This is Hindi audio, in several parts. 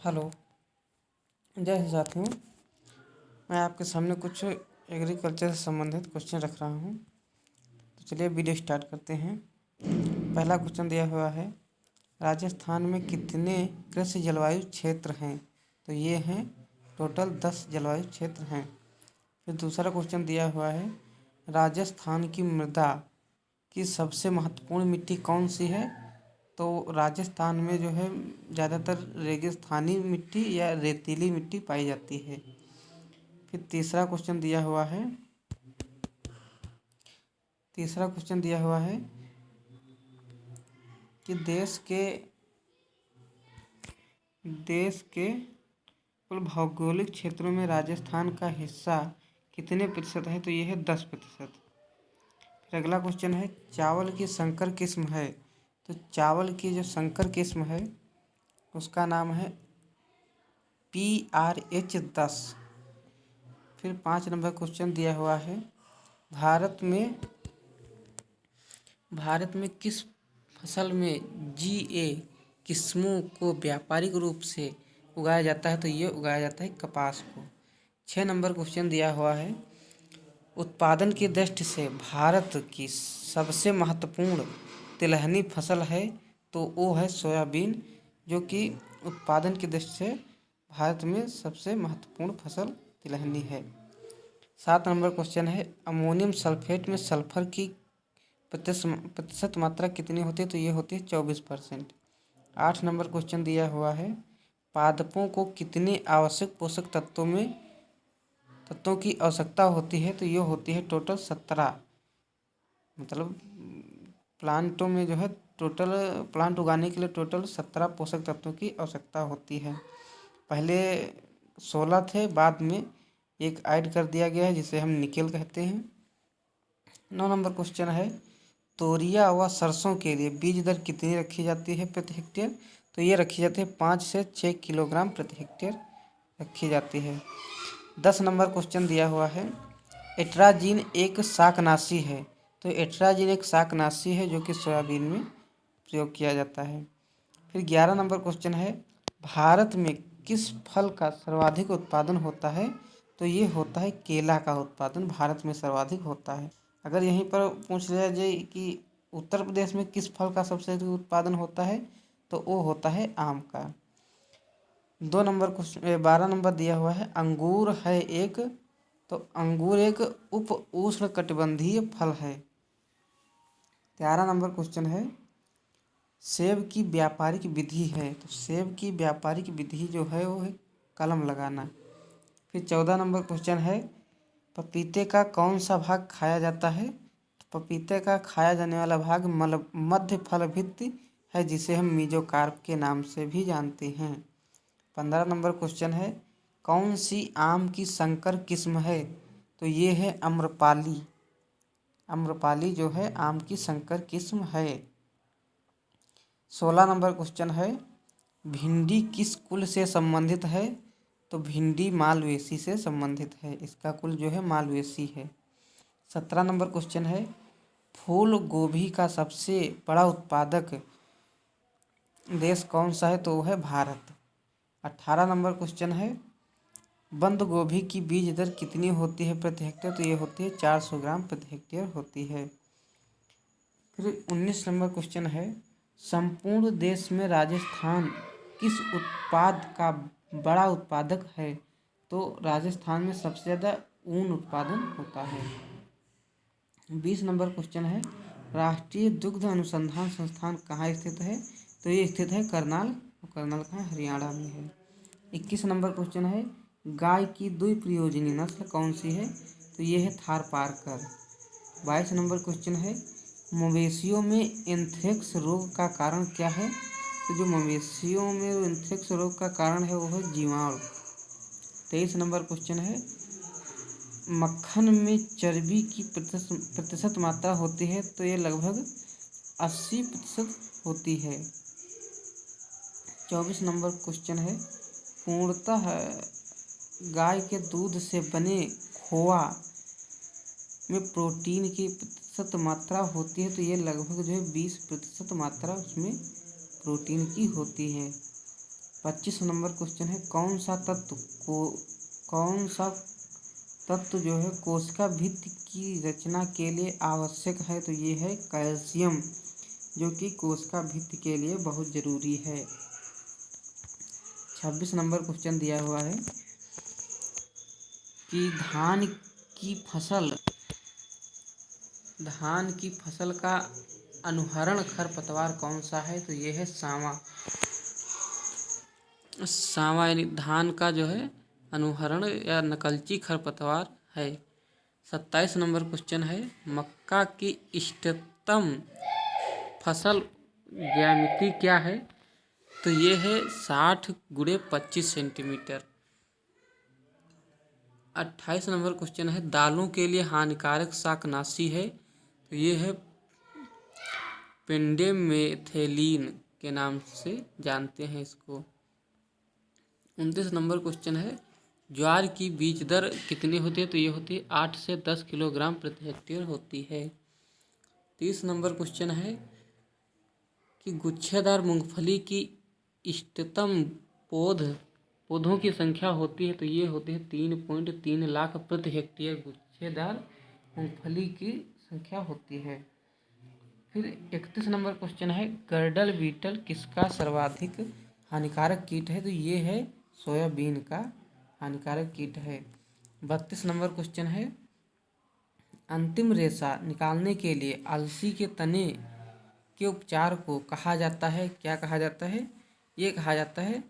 हेलो। जय हिंद साथियों, मैं आपके सामने कुछ एग्रीकल्चर से संबंधित क्वेश्चन रख रहा हूँ। तो चलिए वीडियो स्टार्ट करते हैं। पहला क्वेश्चन दिया हुआ है, राजस्थान में कितने कृषि जलवायु क्षेत्र हैं? तो ये हैं टोटल 10 जलवायु क्षेत्र हैं। फिर दूसरा क्वेश्चन दिया हुआ है, राजस्थान की मृदा की सबसे महत्वपूर्ण मिट्टी कौन सी है? तो राजस्थान में जो है ज़्यादातर रेगिस्तानी मिट्टी या रेतीली मिट्टी पाई जाती है। फिर तीसरा क्वेश्चन दिया हुआ है कि देश के कुल भौगोलिक क्षेत्रों में राजस्थान का हिस्सा कितने प्रतिशत है? तो ये है 10%। फिर अगला क्वेश्चन है, चावल की संकर किस्म है। तो चावल की जो संकर किस्म है उसका नाम है PRH10। फिर 5 नंबर क्वेश्चन दिया हुआ है, भारत में किस फसल में GA किस्मों को व्यापारिक रूप से उगाया जाता है? तो ये उगाया जाता है कपास को। 6 नंबर क्वेश्चन दिया हुआ है, उत्पादन की दृष्टि से भारत की सबसे महत्वपूर्ण तिलहनी फसल है। तो वो है सोयाबीन, जो कि उत्पादन की दृष्टि से भारत में सबसे महत्वपूर्ण फसल तिलहनी है। 7 नंबर क्वेश्चन है, अमोनियम सल्फेट में सल्फर की प्रतिशत मात्रा कितनी होती है? तो ये होती है 24%। 8 नंबर क्वेश्चन दिया हुआ है, पादपों को कितने आवश्यक पोषक तत्वों की आवश्यकता होती है? तो ये होती है टोटल 17। मतलब प्लांटों में जो है टोटल प्लांट उगाने के लिए टोटल 17 पोषक तत्वों की आवश्यकता होती है। पहले 16 थे, बाद में एक ऐड कर दिया गया है जिसे हम निकेल कहते हैं। 9 नंबर क्वेश्चन है, तोरिया व सरसों के लिए बीज दर कितनी रखी जाती है प्रति हेक्टेयर? तो ये रखी जाती है 5 से 6 किलोग्राम प्रति हेक्टेयर रखी जाती है। 10 नंबर क्वेश्चन दिया हुआ है, एट्राजीन एक शाकनाशी है। तो एट्राजीन एक शाकनाशी है जो कि सोयाबीन में प्रयोग किया जाता है। फिर 11 नंबर क्वेश्चन है, भारत में किस फल का सर्वाधिक उत्पादन होता है? तो ये होता है केला का उत्पादन भारत में सर्वाधिक होता है। अगर यहीं पर पूछ लिया जाए कि उत्तर प्रदेश में किस फल का सबसे अधिक उत्पादन होता है, तो वो होता है आम का। 2 नंबर क्वेश्चन 12 नंबर दिया हुआ है, अंगूर है एक। तो अंगूर एक उप उष्णकटिबंधीय फल है। 13 नंबर क्वेश्चन है, सेब की व्यापारिक विधि है। तो सेब की व्यापारिक विधि जो है वो है कलम लगाना। फिर 14 नंबर क्वेश्चन है, पपीते का कौन सा भाग खाया जाता है? तो पपीते का खाया जाने वाला भाग मध्य फल भित्ति है, जिसे हम मीजोकार्प के नाम से भी जानते हैं। 15 नंबर क्वेश्चन है, कौन सी आम की संकर किस्म है? तो ये है अम्रपाली। अम्रपाली जो है आम की संकर किस्म है। 16 नंबर क्वेश्चन है, भिंडी किस कुल से संबंधित है? तो भिंडी मालवेसी से संबंधित है, इसका कुल जो है मालवेसी है। 17 नंबर क्वेश्चन है, फूल गोभी का सबसे बड़ा उत्पादक देश कौन सा है? तो वो है भारत। 18 नंबर क्वेश्चन है, बंद गोभी की बीज दर कितनी होती है प्रति हेक्टेयर? तो ये होती है 400 ग्राम प्रति हेक्टेयर होती है। फिर 19 नंबर क्वेश्चन है, संपूर्ण देश में राजस्थान किस उत्पाद का बड़ा उत्पादक है? तो राजस्थान में सबसे ज़्यादा ऊन उत्पादन होता है। 20 नंबर क्वेश्चन है, राष्ट्रीय दुग्ध अनुसंधान संस्थान कहाँ स्थित है? तो ये स्थित है करनाल, और करनाल कहाँ हरियाणा में है। 21 नंबर क्वेश्चन है, गाय की द्विप्रयोजनी नस्ल कौन सी है? तो ये है थारपारकर। 22 नंबर क्वेश्चन है, मवेशियों में एंथ्रेक्स रोग का कारण क्या है? तो जो मवेशियों में एंथ्रेक्स रोग का कारण है वो है जीवाणु। 23 नंबर क्वेश्चन है, मक्खन में चर्बी की प्रतिशत मात्रा होती है? तो ये लगभग 80% होती है। 24 नंबर क्वेश्चन है, पूर्णतः गाय के दूध से बने खोआ में प्रोटीन की प्रतिशत मात्रा होती है? तो ये लगभग जो है 20% मात्रा उसमें प्रोटीन की होती है। 25 नंबर क्वेश्चन है, कौन सा तत्व जो है कोशिका भित्ति की रचना के लिए आवश्यक है? तो ये है कैल्शियम, जो कि कोशिका भित्ति के लिए बहुत जरूरी है। 26 नंबर क्वेश्चन दिया हुआ है कि धान की फसल का अनुहरण खरपतवार कौन सा है? तो ये है सांवा यानी धान का जो है अनुहरण या नकलची खरपतवार है। 27 नंबर क्वेश्चन है, मक्का की इष्टतम फसल ज्यामिति क्या है? तो ये है 60 गुणे 25 सेंटीमीटर। 28 नंबर क्वेश्चन है, दालों के लिए हानिकारक शाकनाशी है? तो ये है पेंडेमेथेलिन के नाम से जानते हैं इसको। 29 नंबर क्वेश्चन है, ज्वार की बीज दर कितनी होती है? तो ये होती है 8 से 10 किलोग्राम प्रति हेक्टेयर होती है। 30 नंबर क्वेश्चन है कि गुच्छेदार मूंगफली की इष्टतम पौधों की संख्या होती है? तो ये होती है 3.3 लाख प्रति हेक्टेयर गुच्छेदार मूंगफली की संख्या होती है। फिर 31 नंबर क्वेश्चन है, गर्डल बीटल किसका सर्वाधिक हानिकारक कीट है? तो ये है सोयाबीन का हानिकारक कीट है। 32 नंबर क्वेश्चन है, अंतिम रेशा निकालने के लिए अलसी के तने के उपचार को कहा जाता है? क्या कहा जाता है? ये कहा जाता है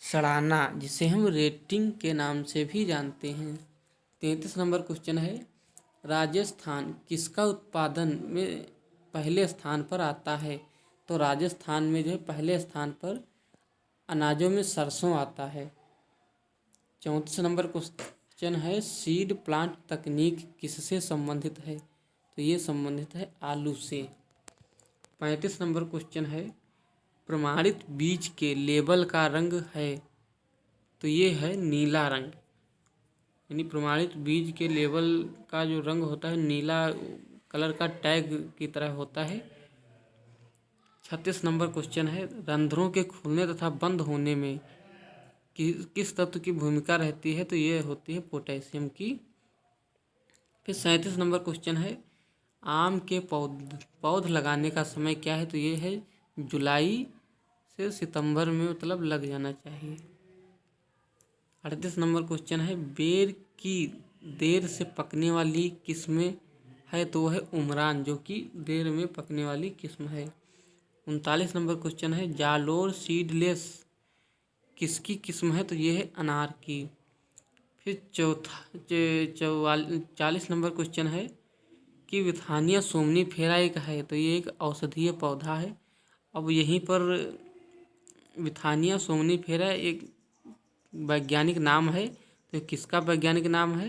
सड़ाना, जिसे हम रेटिंग के नाम से भी जानते हैं। 33 नंबर क्वेश्चन है, राजस्थान किसका उत्पादन में पहले स्थान पर आता है? तो राजस्थान में जो है पहले स्थान पर अनाजों में सरसों आता है। 34 नंबर क्वेश्चन है, सीड प्लांट तकनीक किससे संबंधित है? तो ये संबंधित है आलू से। 35 नंबर क्वेश्चन है, प्रमाणित बीज के लेबल का रंग है? तो ये है नीला रंग, यानी प्रमाणित बीज के लेबल का जो रंग होता है नीला कलर का टैग की तरह होता है। 36 नंबर क्वेश्चन है, रंध्रों के खुलने तथा बंद होने में किस तत्व की भूमिका रहती है? तो ये होती है पोटेशियम की। फिर 37 नंबर क्वेश्चन है, आम के पौध लगाने का समय क्या है? तो ये है जुलाई से सितंबर में, मतलब लग जाना चाहिए। 38 नंबर क्वेश्चन है, बेर की देर से पकने वाली किस्में है? तो वह है उमरान, जो कि देर में पकने वाली किस्म है। 39 नंबर क्वेश्चन है, जालोर सीडलेस किसकी किस्म है? तो ये है अनार की। फिर 40 नंबर क्वेश्चन है कि विथानिया सोमनीफेरा एक है? तो ये एक औषधीय पौधा है। अब यहीं पर विथानिया सोमनीफेरा एक वैज्ञानिक नाम है, तो किसका वैज्ञानिक नाम है?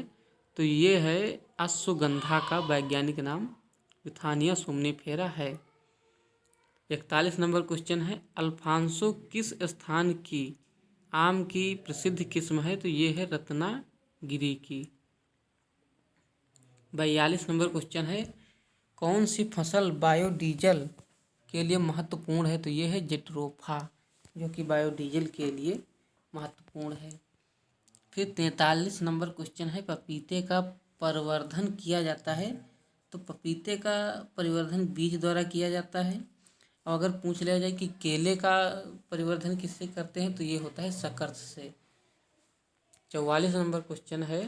तो ये है अश्वगंधा का वैज्ञानिक नाम विथानिया सोमनीफेरा है। 41 नंबर क्वेश्चन है, अल्फांसो किस स्थान की आम की प्रसिद्ध किस्म है? तो ये है रत्नागिरी की। 42 नंबर क्वेश्चन है, कौन सी फसल बायोडीजल के लिए महत्वपूर्ण है? तो ये है जेट्रोफा, जो कि बायोडीजल के लिए महत्वपूर्ण है। फिर 43 नंबर क्वेश्चन है, पपीते का परिवर्धन किया जाता है? तो पपीते का परिवर्धन बीज द्वारा किया जाता है। और अगर पूछ लिया जाए कि केले का परिवर्धन किससे करते हैं? तो ये होता है शकर्त से। 44 नंबर क्वेश्चन है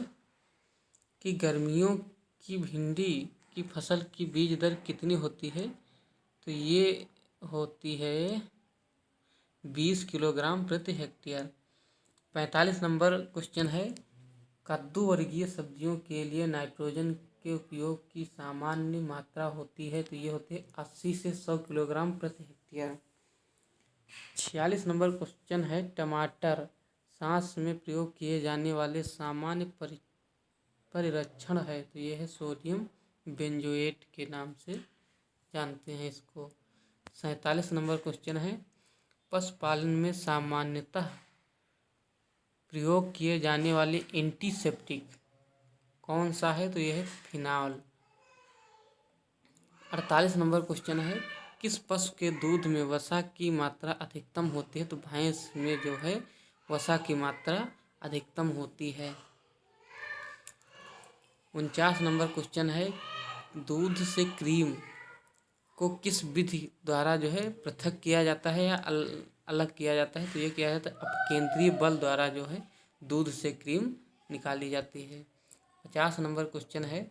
कि गर्मियों की भिंडी की फसल की बीज दर कितनी होती है? तो ये होती है 20 किलोग्राम प्रति हेक्टेयर। 45 नंबर क्वेश्चन है, कद्दू वर्गीय सब्जियों के लिए नाइट्रोजन के उपयोग की सामान्य मात्रा होती है? तो ये होती है 80 से 100 किलोग्राम प्रति हेक्टेयर। 46 नंबर क्वेश्चन है, टमाटर सांस में प्रयोग किए जाने वाले सामान्य परिरक्षण है? तो ये है सोडियम बेंजोएट के नाम से जानते हैं इसको। 47 नंबर क्वेश्चन है, पशुपालन में सामान्यतः प्रयोग किए जाने वाले एंटीसेप्टिक कौन सा है? तो यह है फिनाल। 48 नंबर क्वेश्चन है, किस पशु के दूध में वसा की मात्रा अधिकतम होती है? तो भैंस में जो है वसा की मात्रा अधिकतम होती है। 49 नंबर क्वेश्चन है, दूध से क्रीम को किस विधि द्वारा जो है पृथक किया जाता है या अलग किया जाता है? तो ये किया जाता है अपकेंद्रीय बल द्वारा जो है दूध से क्रीम निकाली जाती है। 50 नंबर क्वेश्चन है,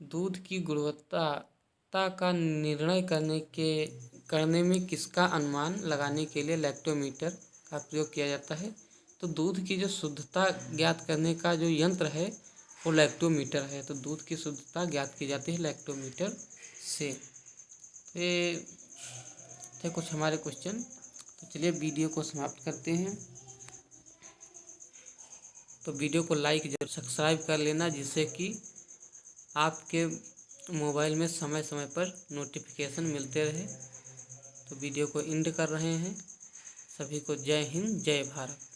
दूध की गुणवत्ता का निर्णय करने में किसका अनुमान लगाने के लिए लैक्टोमीटर का प्रयोग किया जाता है? तो दूध की जो शुद्धता ज्ञात करने का जो यंत्र है वो लैक्टोमीटर है। तो दूध की शुद्धता ज्ञात की जाती है लैक्टोमीटर से। तो ये थे कुछ हमारे क्वेश्चन। तो चलिए वीडियो को समाप्त करते हैं। तो वीडियो को लाइक जरूर, सब्सक्राइब कर लेना, जिससे कि आपके मोबाइल में समय समय पर नोटिफिकेशन मिलते रहे। तो वीडियो को एंड कर रहे हैं। सभी को जय हिंद, जय भारत।